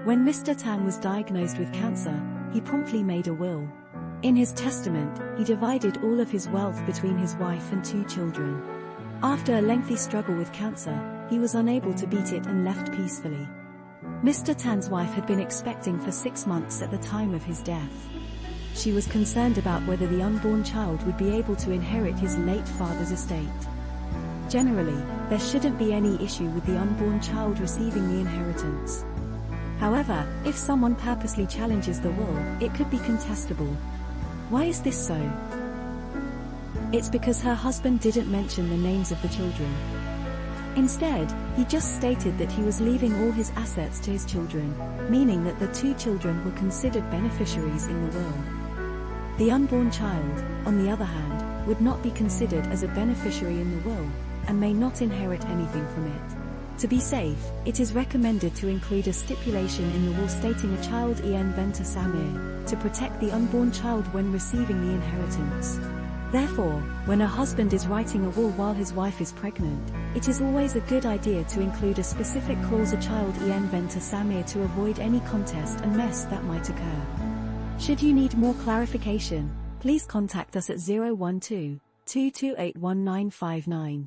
When Mr. Tan was diagnosed with cancer, he promptly made a will. In his testament, he divided all of his wealth between his wife and 2 children. After a lengthy struggle with cancer, he was unable to beat it and left peacefully. Mr. Tan's wife had been expecting for 6 months at the time of his death. She was concerned about whether the unborn child would be able to inherit his late father's estate. Generally, there shouldn't be any issue with the unborn child receiving the inheritance. However, if someone purposely challenges the will, it could be contestable. Why is this so? It's because her husband didn't mention the names of the children. Instead, he just stated that he was leaving all his assets to his children, meaning that the 2 children were considered beneficiaries in the will. The unborn child, on the other hand, would not be considered as a beneficiary in the will, and may not inherit anything from it. To be safe, it is recommended to include a stipulation in the will stating a child en venta samir, to protect the unborn child when receiving the inheritance. Therefore, when a husband is writing a will while his wife is pregnant, it is always a good idea to include a specific clause a child en venta samir to avoid any contest and mess that might occur. Should you need more clarification, please contact us at 012-228-1959.